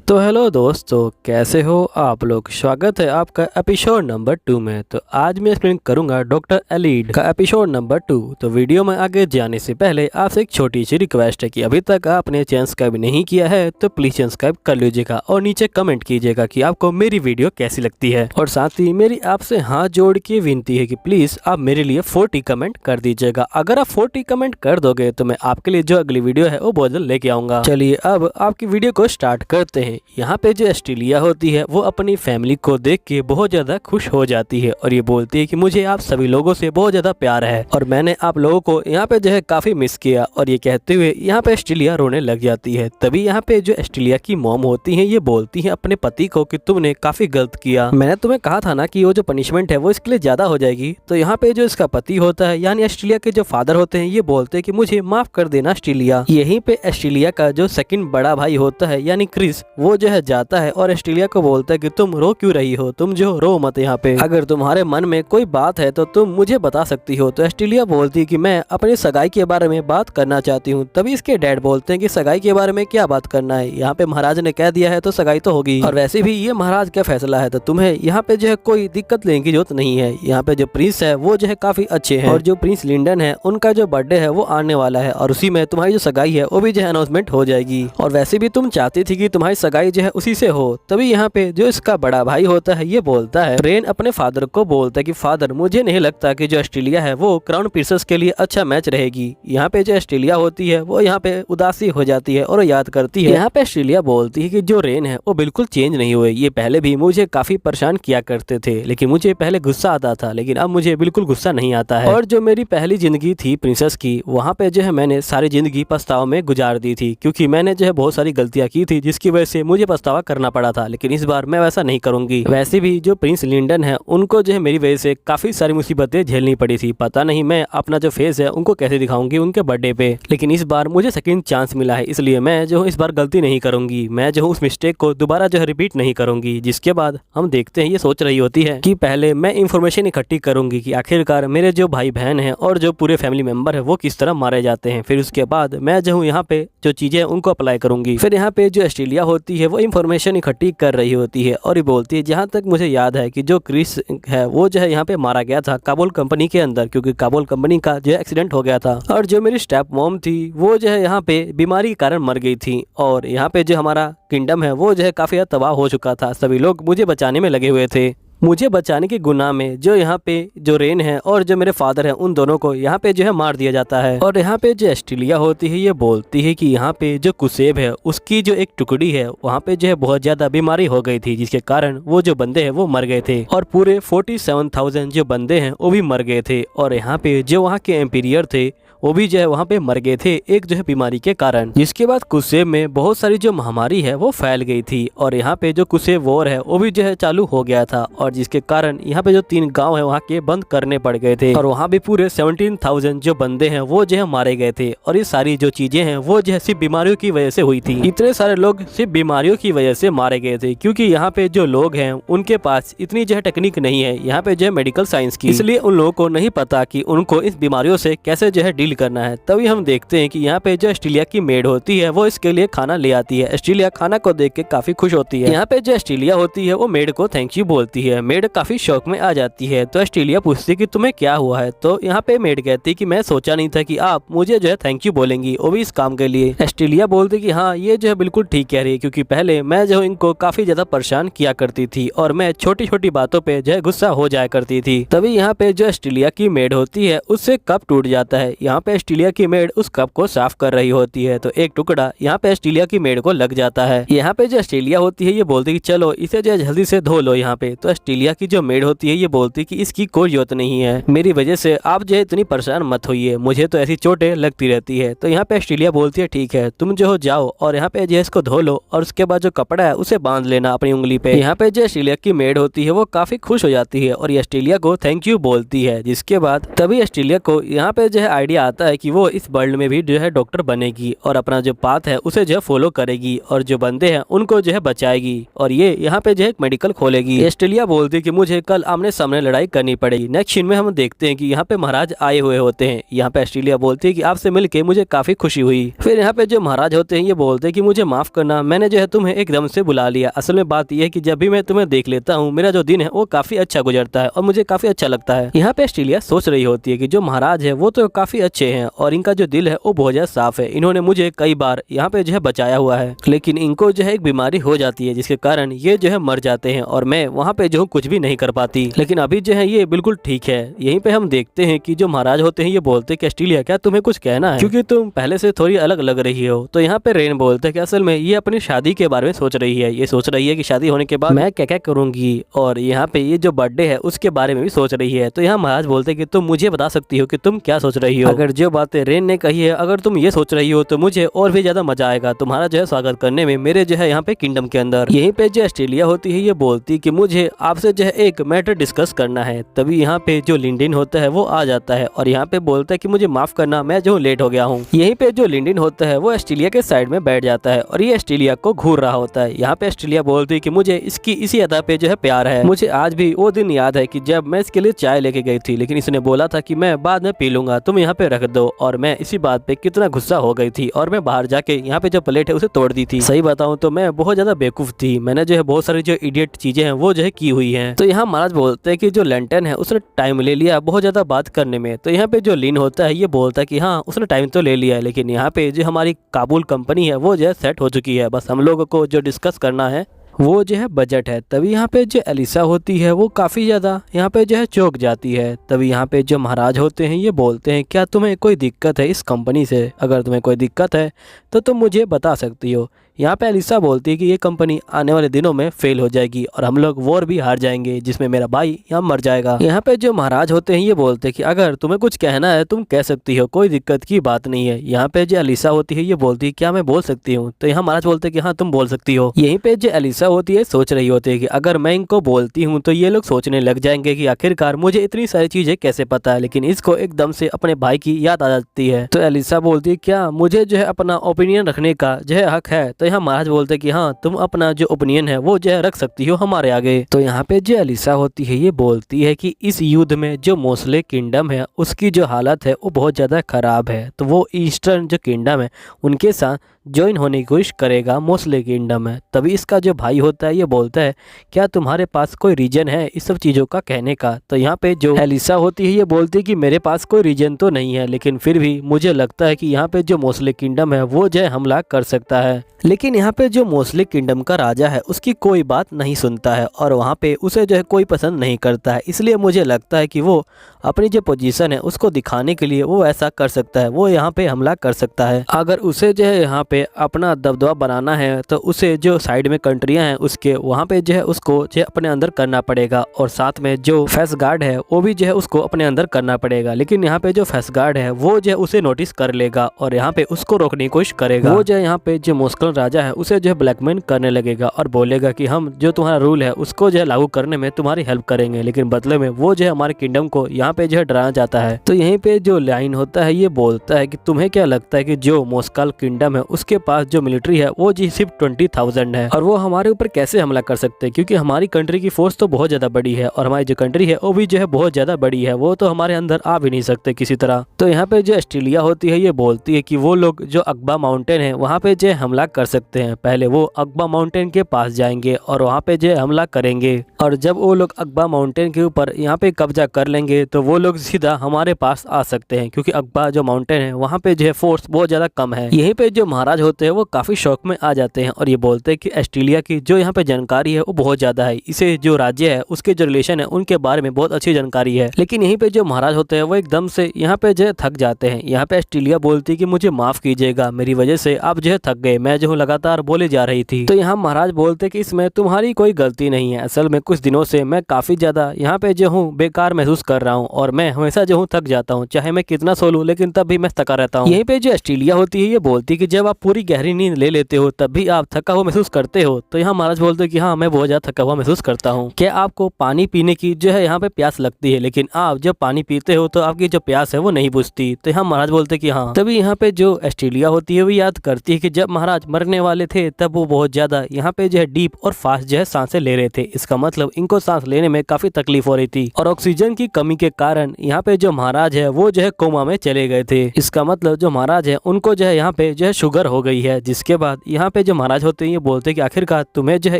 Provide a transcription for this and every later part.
तो हेलो दोस्तों, कैसे हो आप लोग। स्वागत है आपका एपिसोड नंबर 2 में। तो आज मैं एक्सप्लेन करूंगा डॉक्टर एलिड का एपिसोड नंबर 2। तो वीडियो में आगे जाने से पहले आपसे एक छोटी सी रिक्वेस्ट है कि अभी तक आपने चैनल सब्सक्राइब नहीं किया है तो प्लीज चैनल सब्सक्राइब कर लीजिएगा और नीचे कमेंट कीजिएगा कि आपको मेरी वीडियो कैसी लगती है। और साथ ही मेरी आपसे हाथ जोड़ के विनती है कि प्लीज आप मेरे लिए 40 कमेंट कर दीजिएगा। अगर आप 40 कमेंट कर दोगे तो मैं आपके लिए जो अगली वीडियो है वो बहुत जल्द लेके आऊंगा। चलिए अब आपकी वीडियो को स्टार्ट करते हैं। यहाँ पे जो एस्ट्रेलिया होती है वो अपनी फैमिली को देख के बहुत ज्यादा खुश हो जाती है और ये बोलती है कि मुझे आप सभी लोगों से बहुत ज्यादा प्यार है और मैंने आप लोगों को यहाँ पे जो है काफी मिस किया। और ये कहते हुए यहाँ पे एस्ट्रेलिया रोने लग जाती है। तभी यहाँ पे जो एस्ट्रेलिया की मॉम होती है ये बोलती है अपने पति को कि तुमने काफी गलत किया, मैंने तुम्हें कहा था ना कि वो जो पनिशमेंट है वो इसके लिए ज्यादा हो जाएगी। तो यहाँ पे जो इसका पति होता है यानी एस्ट्रेलिया के जो फादर होते हैं ये बोलते हैं कि मुझे माफ कर देना एस्ट्रेलिया। यहीं पे एस्ट्रेलिया का जो सेकंड बड़ा भाई होता है यानी क्रिस वो जो है जाता है और एस्ट्रेलिया को बोलता है कि तुम रो क्यों रही हो, तुम जो रो मत यहाँ पे, अगर तुम्हारे मन में कोई बात है तो तुम मुझे बता सकती हो। तो एस्ट्रेलिया बोलती है कि मैं अपनी सगाई के बारे में बात करना चाहती हूँ। तभी इसके डैड बोलते हैं कि सगाई के बारे में क्या बात करना है, यहाँ पे महाराज ने कह दिया है तो सगाई तो होगी और वैसे भी ये महाराज का फैसला है तो तुम्हें यहाँ पे जो है कोई दिक्कत लेने की जरूरत नहीं है। यहाँ पे जो प्रिंस है वो जो है काफी अच्छे हैं और जो प्रिंस लिंडन है उनका जो बर्थडे है वो आने वाला है और उसी में तुम्हारी जो सगाई है वो भी जो है अनाउंसमेंट हो जाएगी। और वैसे भी तुम चाहती थी कि तुम्हारी सगाई जो है उसी से हो। तभी यहाँ पे जो इसका बड़ा भाई होता है ये बोलता है, रेन अपने फादर को बोलता है कि फादर मुझे नहीं लगता कि जो ऑस्ट्रेलिया है वो क्राउन प्रिंसेस के लिए अच्छा मैच रहेगी। यहाँ पे जो ऑस्ट्रेलिया होती है वो यहाँ पे उदासी हो जाती है और याद करती है। यहाँ पे ऑस्ट्रेलिया बोलती है कि जो रेन है वो बिल्कुल चेंज नहीं हुए, ये पहले भी मुझे काफी परेशान किया करते थे लेकिन मुझे पहले गुस्सा आता था लेकिन अब मुझे बिल्कुल गुस्सा नहीं आता है। और जो मेरी पहली जिंदगी थी प्रिंसेस की वहाँ पे जो है मैंने सारी जिंदगी पछतावा में गुजार दी थी क्योंकि मैंने जो है बहुत सारी गलतियां की थी जिसकी वजह से मुझे पछतावा करना पड़ा था, लेकिन इस बार मैं वैसा नहीं करूंगी। वैसे भी जो प्रिंस लिंडन है उनको जो है मेरी वजह से काफी सारी मुसीबतें झेलनी पड़ी थी। पता नहीं मैं अपना जो फेस है उनको कैसे दिखाऊंगी उनके बर्थडे पे, लेकिन इस बार मुझे सेकंड चांस मिला है इसलिए मैं जो इस बार गलती नहीं करूंगी। मैं जो उस मिस्टेक को दोबारा जो है रिपीट नहीं करूंगी। जिसके बाद हम देखते हैं ये सोच रही होती है कि पहले मैं इंफॉर्मेशन इकट्ठी करूंगी कि आखिरकार मेरे जो भाई बहन है और जो पूरे फैमिली मेंबर है वो किस तरह मारे जाते हैं। फिर उसके बाद मैं जो हूँ यहाँ पे जो चीजें उनको अप्लाई करूंगी। फिर यहाँ पे जो ऑस्ट्रेलिया होती है वो इंफॉर्मेशन इकट्ठी कर रही होती है और ये बोलती है जहाँ तक मुझे याद है कि जो क्रिस है वो जो है यहाँ पे मारा गया था काबुल कंपनी के अंदर, क्योंकि काबुल कंपनी का जो एक्सीडेंट हो गया था। और जो मेरी स्टेप मॉम थी वो जो है यहाँ पे बीमारी के कारण मर गई थी और यहाँ पे जो हमारा किंगडम है वो जो है काफी तबाह हो चुका था। सभी लोग मुझे बचाने में लगे हुए थे। मुझे बचाने के गुनाह में जो यहाँ पे जो रेन है और जो मेरे फादर हैं उन दोनों को यहाँ पे जो है मार दिया जाता है। और यहाँ पे जो ऑस्ट्रेलिया होती है ये बोलती है कि यहाँ पे जो कुसेब है उसकी जो एक टुकड़ी है वहाँ पे जो है बहुत ज्यादा बीमारी हो गई थी जिसके कारण वो जो बंदे हैं वो मर गए थे और पूरे 47,000 जो बंदे हैं वो भी मर गए थे। और यहाँ पे जो वहाँ के एम्पीरियर थे वो भी जो है वहाँ पे मर गए थे एक जो है बीमारी के कारण। जिसके बाद कुसेब में बहुत सारी जो महामारी है वो फैल गई थी और यहाँ पे जो कुसेब वॉर है वो भी जो है चालू हो गया था और जिसके कारण यहाँ पे जो 3 गांव है वहाँ के बंद करने पड़ गए थे और वहाँ भी पूरे 17,000 जो बंदे हैं वो जो है मारे गए थे। और ये सारी जो चीजें हैं वो जो है सिर्फ बीमारियों की वजह से हुई थी। इतने सारे लोग सिर्फ बीमारियों की वजह से मारे गए थे क्योंकि यहाँ पे जो लोग हैं उनके पास इतनी जो है टेक्निक नहीं है यहाँ पे जो है मेडिकल साइंस की, इसलिए उन लोगों को नहीं पता कि उनको इस बीमारियों से कैसे जो है डील करना है। तभी हम देखते हैं कि यहाँ पे जो ऑस्ट्रेलिया की मेड होती है वो इसके लिए खाना ले आती है। ऑस्ट्रेलिया खाना को देख के काफी खुश होती है। यहाँ पे जो ऑस्ट्रेलिया होती है वो मेड को थैंक यू बोलती है। मेड काफी शौक में आ जाती है तो ऑस्ट्रेलिया पूछती है कि तुम्हें क्या हुआ है। तो यहाँ पे मेड कहती है कि मैं सोचा नहीं था कि आप मुझे जो है थैंक यू बोलेंगी वो भी इस काम के लिए। ऑस्ट्रेलिया बोलती कि हाँ ये जो है बिल्कुल ठीक कह रही है क्योंकि पहले मैं जो इनको काफी ज्यादा परेशान किया करती थी और मैं छोटी छोटी बातों पे जो है गुस्सा हो जाया करती थी। तभी यहाँ पे जो ऑस्ट्रेलिया की मेड होती है उससे कप टूट जाता है। यहाँ पे ऑस्ट्रेलिया की मेड उस कप को साफ कर रही होती है तो एक टुकड़ा यहाँ पे ऑस्ट्रेलिया की मेड को लग जाता है। यहाँ पे जो ऑस्ट्रेलिया होती है ये बोलती है कि चलो इसे जो है जल्दी से धो लो यहाँ पे। तो ऑस्ट्रेलिया की जो मेड होती है ये बोलती है कि इसकी कोई जरूरत नहीं है, मेरी वजह से आप जो है इतनी परेशान मत होइए, मुझे तो ऐसी चोटें लगती रहती है। तो यहाँ पे ऑस्ट्रेलिया बोलती है ठीक है तुम जो हो जाओ और यहाँ पे जो है इसको धो लो और उसके बाद जो कपड़ा है उसे बांध लेना अपनी उंगली पे। यहाँ पे जो ऑस्ट्रेलिया की मेड होती है वो काफी खुश हो जाती है और ये ऑस्ट्रेलिया को थैंक यू बोलती है। जिसके बाद तभी ऑस्ट्रेलिया को यहाँ पे जो है आइडिया बताता है कि वो इस वर्ल्ड में भी जो है डॉक्टर बनेगी और अपना जो पाथ है उसे जो है फॉलो करेगी और जो बंदे हैं उनको जो है बचाएगी और ये यहाँ पे जो है एक मेडिकल खोलेगी। एस्ट्रेलिया बोलती है कि मुझे कल आमने सामने लड़ाई करनी पड़ेगी। नेक्स्ट सीन में हम देखते हैं कि यहाँ पे महाराज आए हुए होते हैं। यहाँ पे एस्ट्रेलिया बोलती है कि आपसे मिलके मुझे काफी खुशी हुई। फिर यहाँ पे जो महाराज होते हैं ये बोलते हैं कि मुझे माफ करना, मैंने जो है तुम्हें एकदम से बुला लिया। असल में बात यह है कि जब भी मैं तुम्हें देख लेता हूँ मेरा जो दिन है वो काफी अच्छा गुजरता है और मुझे काफी अच्छा लगता है। यहाँ पे एस्ट्रेलिया सोच रही होती है कि जो महाराज है वो तो काफी अच्छे हैं और इनका जो दिल है वो बहुत ज्यादा साफ है। इन्होंने मुझे कई बार यहाँ पे जो है बचाया हुआ है, लेकिन इनको जो है एक बीमारी हो जाती है जिसके कारण ये जो है मर जाते हैं और मैं वहाँ पे जो कुछ भी नहीं कर पाती। लेकिन अभी जो है ये बिल्कुल ठीक है। यहीं पे हम देखते हैं कि जो महाराज होते हैं ये बोलते हैं कि एस्ट्रेलिया क्या तुम्हें कुछ कहना है, क्योंकि तुम पहले से थोड़ी अलग लग रही हो। तो यहाँ पे रेन बोलते हैं कि असल में ये अपनी शादी के बारे में सोच रही है। ये सोच रही है कि शादी होने के बाद मैं क्या क्या करूंगी और यहाँ पे ये जो बर्थडे है उसके बारे में भी सोच रही है। तो यहाँ महाराज बोलते हैं कि तुम मुझे बता सकती हो कि तुम क्या सोच रही हो। अगर जो बातें रेन ने कही है अगर तुम ये सोच रही हो तो मुझे और भी ज्यादा मजा आएगा तुम्हारा जो है स्वागत करने में मेरे जो है यहाँ पे किंगडम के अंदर। यहीं पे जो ऑस्ट्रेलिया होती है ये बोलती है कि मुझे आपसे जो है एक मैटर डिस्कस करना है। तभी यहाँ पे जो लिंडिन होता है वो आ जाता है और यहाँ पे बोलता है कि मुझे माफ करना, मैं जो लेट हो गया हूँ। यहीं पे जो लिंडिन होता है वो ऑस्ट्रेलिया के साइड में बैठ जाता है और ये ऑस्ट्रेलिया को घूर रहा होता है। यहाँ पे ऑस्ट्रेलिया बोलती है कि मुझे इसकी इसी अदा पे जो है प्यार है। मुझे आज भी वो दिन याद है कि जब मैं इसके लिए चाय लेके गई थी, लेकिन इसने बोला था कि मैं बाद में पी लूंगा, तुम यहाँ पे रख दो। और मैं इसी बात पे कितना गुस्सा हो गई थी और मैं बाहर जाके यहाँ पे जो प्लेट है उसे तोड़ दी थी। सही बताऊं तो मैं बहुत ज्यादा बेवकूफ थी, मैंने जो है बहुत सारी जो इडियट चीजें हैं वो जो है की हुई हैं। तो यहाँ महाराज बोलते हैं कि जो लैंटन है उसने टाइम ले लिया बहुत ज्यादा बात करने में। तो यहाँ पे जो लिन होता है ये बोलता है कि हाँ उसने टाइम तो ले लिया है, लेकिन यहाँ पे जो हमारी काबुल कंपनी है वो जो है सेट हो चुकी है, बस हम लोगों को जो डिस्कस करना है वो जो है बजट है। तभी यहाँ पे जो एलिसा होती है वो काफ़ी ज़्यादा यहाँ पे जो है चौंक जाती है। तभी यहाँ पे जो महाराज होते हैं ये बोलते हैं क्या तुम्हें कोई दिक्कत है इस कंपनी से, अगर तुम्हें कोई दिक्कत है तो तुम मुझे बता सकती हो। यहाँ पे एलिसा बोलती है कि ये कंपनी आने वाले दिनों में फेल हो जाएगी और हम लोग वॉर भी हार जाएंगे जिसमें मेरा भाई यहाँ मर जाएगा। यहाँ पे जो महाराज होते हैं ये बोलते हैं कि अगर तुम्हें कुछ कहना है तुम कह सकती हो, कोई दिक्कत की बात नहीं है। यहाँ पे जो एलिसा होती है ये बोलती है क्या मैं बोल सकती हूँ, तो यहाँ महाराज बोलते हैं कि हाँ तुम बोल सकती हो। यहीं पे जो एलिसा होती है सोच रही होती है कि अगर मैं इनको बोलती हूँ तो ये लोग सोचने लग जाएंगे कि आखिरकार मुझे इतनी सारी चीजें कैसे पता है, लेकिन इसको एकदम से अपने भाई की याद आ जाती है। तो एलिसा बोलती है क्या मुझे जो है अपना ओपिनियन रखने का जो है हक है। तो यहाँ महाराज बोलते हैं कि हाँ तुम अपना जो ओपिनियन है वो जो है रख सकती हो हमारे आगे। तो यहाँ पे जो एलिसा होती है ये बोलती है कि इस युद्ध में जो मोस्ले किंगडम है उसकी जो हालत है वो बहुत ज़्यादा खराब है, तो वो ईस्टर्न जो किंगडम है उनके साथ ज्वाइन होने की कोशिश करेगा मोस्ले किंगडम है। तभी इसका जो भाई होता है ये बोलता है क्या तुम्हारे पास कोई रीजन है इस सब चीज़ों का कहने का। तो यहाँ पे जो एलिसा होती है ये बोलती है कि मेरे पास कोई रीजन तो नहीं है, लेकिन फिर भी मुझे लगता है कि यहाँ पे जो मोस्ले किंगडम है वो जो है हमला कर सकता है। लेकिन यहाँ पे जो मोस्ले किंगडम का राजा है उसकी कोई बात नहीं सुनता है और वहाँ पे उसे जो है कोई पसंद नहीं करता है, इसलिए मुझे लगता है कि वो अपनी जो पोजीशन है उसको दिखाने के लिए वो ऐसा कर सकता है, वो यहाँ पे हमला कर सकता है। अगर उसे जो है यहाँ पे अपना दबदबा बनाना है तो उसे जो साइड में कंट्रियां हैं उसके वहाँ पे जो है उसको जो है अपने अंदर करना पड़ेगा और साथ में जो फेस गार्ड है वो भी जो है उसको अपने अंदर करना पड़ेगा। लेकिन यहाँ पे जो फेस गार्ड है वो जो है उसे नोटिस कर लेगा और यहाँ पे उसको रोकने की कोशिश करेगा। वो जो है यहाँ पे जो मुस्लिम राजा है उसे जो है ब्लैकमेल करने लगेगा और बोलेगा कि हम जो तुम्हारा रूल है उसको जो है लागू करने में तुम्हारी हेल्प करेंगे, लेकिन बदले में वो जो है हमारे किंगडम को यहाँ पे जो है डराया जाता है। तो यहीं पे जो लाइन होता है ये बोलता है कि तुम्हें क्या लगता है कि जो मोस्कल किंगडम है उसके पास जो मिलिट्री है वो जी सिर्फ 20,000 है और वो हमारे ऊपर कैसे हमला कर सकते हैं, क्योंकि हमारी कंट्री की फोर्स तो बहुत ज्यादा बड़ी है और हमारी जो कंट्री है वो भी जो है बहुत ज्यादा बड़ी है, वो तो हमारे अंदर आ भी नहीं सकते किसी तरह। तो यहाँ पे जो ऑस्ट्रेलिया होती है ये बोलती है कि वो लोग जो अकबा माउंटेन है वहाँ पे जो हमला कर सकते हैं। पहले वो अकबा माउंटेन के पास जाएंगे और वहाँ पे जो हमला करेंगे और जब वो लोग अकबा माउंटेन के ऊपर यहाँ पे कब्जा कर लेंगे तो वो लोग सीधा हमारे पास आ सकते हैं, क्योंकि अकबा जो माउंटेन है वहाँ पे जो है फोर्स बहुत ज्यादा कम है। यहीं पे जो महाराज होते हैं वो काफी शौक में आ जाते हैं और ये बोलते हैं कि ऑस्ट्रेलिया की जो यहाँ पे जानकारी है वो बहुत ज्यादा है, इसे जो राज्य है उसके जो रिलेशन है उनके बारे में बहुत अच्छी जानकारी है। लेकिन यहीं पे जो महाराज होते हैं वो एकदम से यहाँ पे जो थक जाते हैं। यहाँ पे ऑस्ट्रेलिया बोलती है कि मुझे माफ कीजिएगा, मेरी वजह से आप जो है थक गए, मैं जो लगातार बोले जा रही थी। तो यहाँ महाराज बोलते कि इसमें तुम्हारी कोई गलती नहीं है, असल में कुछ दिनों से मैं काफी ज्यादा यहाँ पे जो हूँ बेकार महसूस कर रहा हूँ और मैं हमेशा जो हूँ थक जाता हूँ, चाहे मैं कितना सो लूं लेकिन तब भी मैं थका रहता हूँ। यहीं पे जो एस्ट्रेलिया होती है ये बोलती है कि जब आप पूरी गहरी नींद ले लेते हो तब भी आप थका हुआ महसूस करते हो। तो यहाँ महाराज बोलते हैं कि हाँ मैं बहुत ज्यादा थका हुआ महसूस करता हूँ। क्या आपको पानी पीने की जो है यहाँ पे प्यास लगती है, लेकिन आप जब पानी पीते हो तो आपकी जो प्यास है वो नहीं बुझती। तो यहाँ महाराज बोलते हैं कि हाँ। तभी यहाँ पे जो एस्ट्रेलिया होती है वो याद करती है कि जब महाराज मरने वाले थे तब वो बहुत ज्यादा यहाँ पे जो है डीप और फास्ट जो है सांसें ले रहे थे। इसका मतलब इनको सांस लेने में काफी तकलीफ हो रही थी और ऑक्सीजन की कमी के कारण यहाँ पे जो महाराज है वो जो है कोमा में चले गए थे। इसका मतलब जो महाराज है उनको जो है यहाँ पे जो है शुगर हो गई है। जिसके बाद यहाँ पे जो महाराज होते हैं ये बोलते हैं कि आखिरकार तुम्हें जो है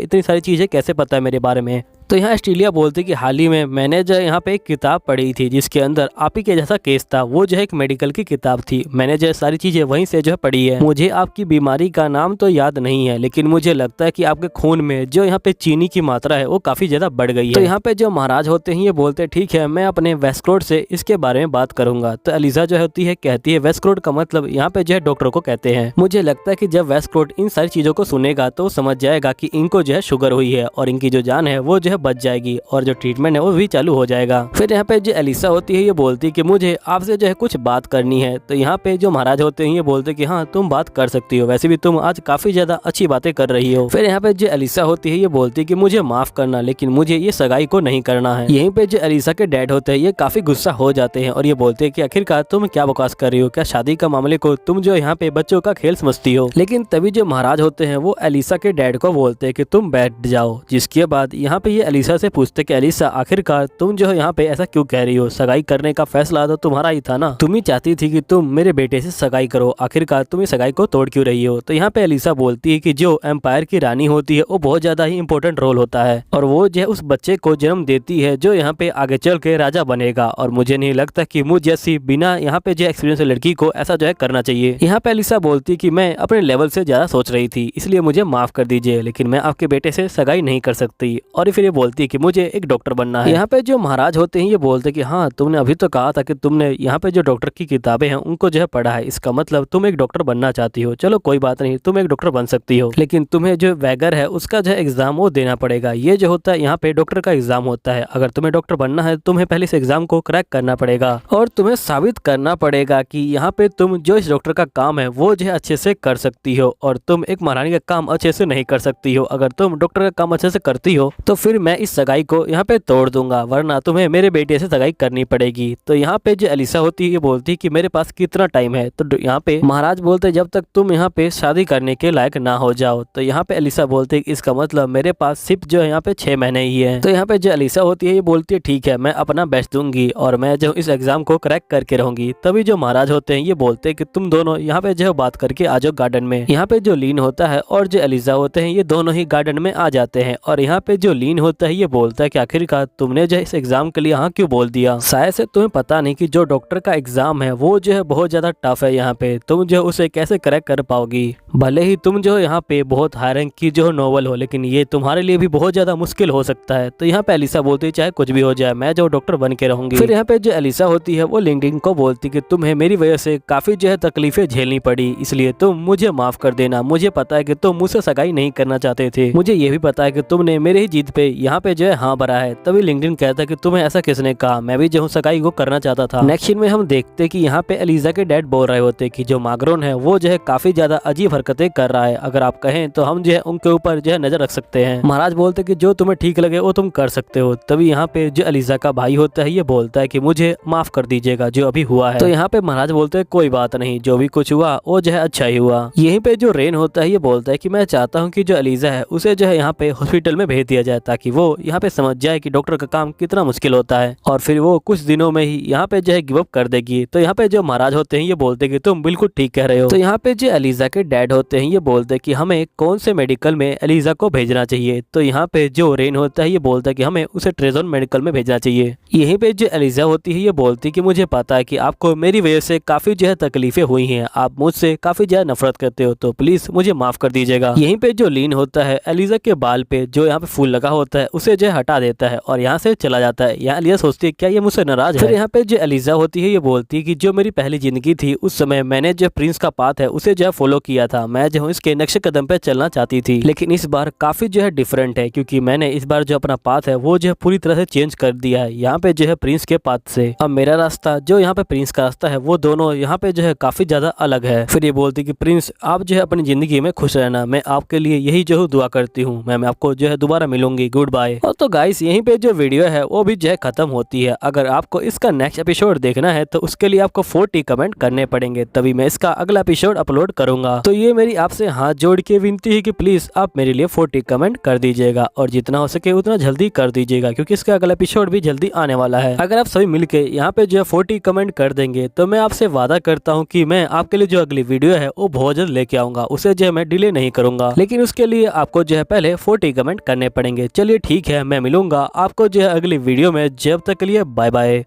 इतनी सारी चीजें कैसे पता है मेरे बारे में। तो यहाँ ऑस्ट्रेलिया बोलते कि हाल ही में मैंने जो यहाँ पे एक किताब पढ़ी थी जिसके अंदर आप ही के जैसा केस था। वो जो है एक मेडिकल की किताब थी, मैंने जो सारी चीजें वहीं से जो है पढ़ी है। मुझे आपकी बीमारी का नाम तो याद नहीं है लेकिन मुझे लगता है कि आपके खून में जो यहाँ पे चीनी की मात्रा है वो काफी ज्यादा बढ़ गई है। तो यहाँ पे जो महाराज होते हैं ये बोलते ठीक है मैं अपने वेस्क्रोड से इसके बारे में बात करूंगा। तो एलिजा जो होती है कहती है वेस्क्रोड का मतलब यहाँ पे जो है डॉक्टर को कहते हैं। मुझे लगता है कि जब वेस्क्रोड इन सारी चीजों को सुनेगा तो समझ जाएगा कि इनको जो है शुगर हुई है और इनकी जो जान है वो जो है बच जाएगी और जो ट्रीटमेंट है वो भी चालू हो जाएगा। फिर यहाँ पे जो एलिसा होती है ये बोलती है कि मुझे आपसे जो है कुछ बात करनी है। तो यहाँ पे जो महाराज होते हैं ये बोलते हैं कि हाँ तुम बात कर सकती हो, वैसे भी तुम आज काफी ज्यादा अच्छी बातें कर रही हो। फिर यहाँ पे जो एलिसा होती है ये बोलती है कि मुझे माफ करना लेकिन मुझे ये सगाई को नहीं करना है। यहीं पे जो एलिसा के डैड होते हैं ये काफी गुस्सा हो जाते हैं और ये बोलते हैं कि आखिरकार तुम क्या बकवास कर रही हो, क्या शादी का मामले को तुम जो यहाँ पे बच्चों का खेल समझती हो। लेकिन तभी जो महाराज होते हैं वो एलिसा के डैड को बोलते हैं कि तुम बैठ जाओ। जिसके बाद यहाँ पे ये एलिसा से पूछते कि एलिसा आखिरकार तुम जो यहाँ पे ऐसा क्यों कह रही हो, सगाई करने का फैसला तो तुम्हारा ही था ना, तुम ही चाहती थी कि तुम मेरे बेटे से सगाई करो, आखिरकार तुम इस सगाई को तोड़ क्यों रही हो। तो यहाँ पे एलिसा बोलती है कि जो एम्पायर की रानी होती है वो बहुत ज्यादा ही इंपॉर्टेंट रोल होता है और वो जो है उस बच्चे को जन्म देती है जो यहाँ पे आगे चल के राजा बनेगा और मुझे नहीं लगता कि मुझ जैसी बिना यहाँ पे जो एक्सपीरियंस लड़की को ऐसा जो है करना चाहिए। यहाँ पे एलिसा बोलती है कि मैं अपने लेवल से ज्यादा सोच रही थी इसलिए मुझे माफ कर दीजिए लेकिन मैं आपके बेटे से सगाई नहीं कर सकती। और फिर ये बोलती है कि मुझे एक डॉक्टर बनना है। यहाँ पे जो महाराज होते हैं ये बोलते हैं कि हाँ तुमने अभी तो कहा था कि तुमने यहाँ पे जो डॉक्टर की किताबें हैं उनको जो है पढ़ा है, इसका मतलब तुम एक डॉक्टर बनना चाहती हो। चलो कोई बात नहीं, तुम एक डॉक्टर बन सकती हो लेकिन तुम्हें जो वैगर है उसका जो एग्जाम वो देना पड़ेगा। ये जो होता है यहाँ पे डॉक्टर का एग्जाम होता है, अगर तुम्हें डॉक्टर बनना है तुम्हें पहले इस एग्जाम को क्रैक करना पड़ेगा और तुम्हें साबित करना पड़ेगा कि यहाँ पे तुम जो इस डॉक्टर का काम है वो जो है अच्छे से कर सकती हो और तुम एक महारानी का काम अच्छे से नहीं कर सकती हो। अगर तुम डॉक्टर का काम अच्छे से करती हो तो फिर मैं इस सगाई को यहाँ पे तोड़ दूंगा, वरना तुम्हें मेरे बेटे से सगाई करनी पड़ेगी। तो यहाँ पे जो एलिसा होती है ये बोलती है कि मेरे पास कितना टाइम है। तो यहाँ पे महाराज बोलते जब तक तुम यहाँ पे शादी करने के लायक ना हो जाओ। तो यहाँ पे एलिसा बोलती है इसका मतलब मेरे पास सिर्फ जो है यहाँ पे 6 महीने ही है। तो यहाँ पे जो एलिसा होती है ये बोलती है ठीक है मैं अपना बेस्ट दूंगी और मैं जो इस एग्जाम को क्रैक करके रहूंगी। तभी जो महाराज होते हैं ये बोलते हैं कि तुम दोनों यहाँ पे जो बात करके आ जाओ गार्डन में। यहाँ पे जो लीन होता है और जो एलिसा होते हैं ये दोनों ही गार्डन में आ जाते हैं और यहाँ पे जो लीन होता है ये बोलता है कि आखिरकार तुमने जो इस एग्जाम के लिए हाँ क्यों बोल दिया। शायद से तुम्हें पता नहीं कि जो डॉक्टर का एग्जाम है वो जो है बहुत ज्यादा टफ है, यहाँ पे तुम जो उसे कैसे क्रैक कर पाओगी। भले ही तुम जो यहाँ पे बहुत हाई रैंक की जो नोवेल हो लेकिन ये तुम्हारे लिए भी बहुत ज्यादा मुश्किल हो सकता है। तो यहाँ पे एलिसा बोलती है चाहे कुछ भी हो जाए मैं जो डॉक्टर बन के रहूंगी। फिर यहाँ पे जो एलिसा होती है वो लिंक्डइन को बोलती कि तुम्हें मेरी वजह से काफी जो है तकलीफें झेलनी पड़ी, इसलिए तुम मुझे माफ कर देना। मुझे पता है कि तुम मुझसे सगाई नहीं करना चाहते थे, मुझे ये भी पता है कि तुमने मेरी ही जीत पे यहाँ पे जो है हाँ भरा है। तभी लिंक्डइन कहता है कि तुम्हें ऐसा किसने कहा, मैं भी जो हूँ सगाई को करना चाहता था। नेक्स्ट सीन में हम देखते कि यहाँ पे एलिजा के डैड बोल रहे होते कि जो माग्रोन है वो जो है काफी ज्यादा अजीब हरकतें कर रहा है, अगर आप कहें तो हम जो है उनके ऊपर जो है नजर रख सकते हैं। महाराज बोलते कि जो तुम्हें ठीक लगे वो तुम कर सकते हो। तभी यहाँ पे जो एलिजा का भाई होता है ये बोलता है कि मुझे माफ कर दीजिएगा जो अभी हुआ है। तो यहाँ पे महाराज बोलते हैं कोई बात नहीं, जो भी कुछ हुआ वो जो है अच्छा ही हुआ। यहीं पे जो रेन होता है ये बोलता है कि मैं चाहता हूँ कि जो एलिजा है उसे जो है यहाँ पे हॉस्पिटल में भेज दिया जाए ताकि वो यहाँ पे समझ जाए कि डॉक्टर का काम कितना मुश्किल होता है और फिर वो कुछ दिनों में ही यहाँ पे जो है गिव अप कर देगी। तो यहाँ पे जो महाराज होते हैं ये बोलते हैं कि तुम बिल्कुल ठीक कह रहे हो। तो यहाँ पे जो एलिजा के डैड होते हैं ये बोलते हैं कि हमें कौन से मेडिकल में एलिजा को भेजना चाहिए। तो यहाँ पे जो रेन होता है ये बोलता है कि हमें उसे ट्रेजन मेडिकल में भेजना चाहिए। यहीं पे जो एलिजा होती है ये बोलती है कि मुझे पता है कि आपको मेरी वजह से काफी जो है तकलीफें हुई हैं, आप मुझसे काफी ज्यादा नफरत करते हो, तो प्लीज मुझे माफ कर दीजिएगा। यहीं पे जो लीन होता है एलिजा के बाल पे जो यहाँ पे फूल लगा होता है उसे जो है हटा देता है और यहाँ से चला जाता है। यहाँ एलिजा सोचती है क्या ये मुझसे नाराज है। फिर यहाँ पे जो एलिजा होती है ये बोलती है कि जो मेरी पहली जिंदगी थी उस समय मैंने जो प्रिंस का पाथ है उसे जो है फॉलो किया था, मैं जो हूँ इसके नक्शे कदम पे चलना चाहती थी, लेकिन इस बार काफी जो है डिफरेंट है क्योंकि मैंने इस बार जो अपना पाथ है वो जो है पूरी तरह से चेंज कर दिया है यहाँ पे जो है प्रिंस के पाथ से। अब मेरा रास्ता जो यहाँ पे प्रिंस का रास्ता है वो दोनों यहाँ पे जो है काफी ज्यादा अलग है। फिर ये बोलती कि प्रिंस आप जो है अपनी जिंदगी में खुश रहना, मैं आपके लिए यही जो दुआ करती हूँ, मैं आपको जो है दोबारा मिलूंगी, गुड बाय। और तो गाइस यहीं पे जो वीडियो है वो भी जो है खत्म होती है। अगर आपको इसका नेक्स्ट एपिसोड देखना है तो उसके लिए आपको 40 कमेंट करने पड़ेंगे, तभी मैं इसका अगला एपिसोड अपलोड करूंगा। तो ये मेरी आपसे हाथ जोड़ के विनती है कि प्लीज आप मेरे लिए 40 कमेंट कर दीजिएगा और जितना हो सके उतना जल्दी कर दीजिएगा क्योंकि इसका अगला एपिसोड भी जल्दी आने वाला है। अगर आप सभी मिलके यहाँ पे जो है 40 कमेंट कर देंगे तो मैं आपसे वादा करता हूँ कि मैं आपके लिए जो अगली वीडियो है वो बहुत जल्द लेके आऊंगा, उसे जो है मैं डिले नहीं करूंगा, लेकिन उसके लिए आपको जो है पहले 40 कमेंट करने पड़ेंगे। चलिए ठीक है, मैं मिलूंगा आपको जो है अगली वीडियो में, जब तक के लिए बाय बाय।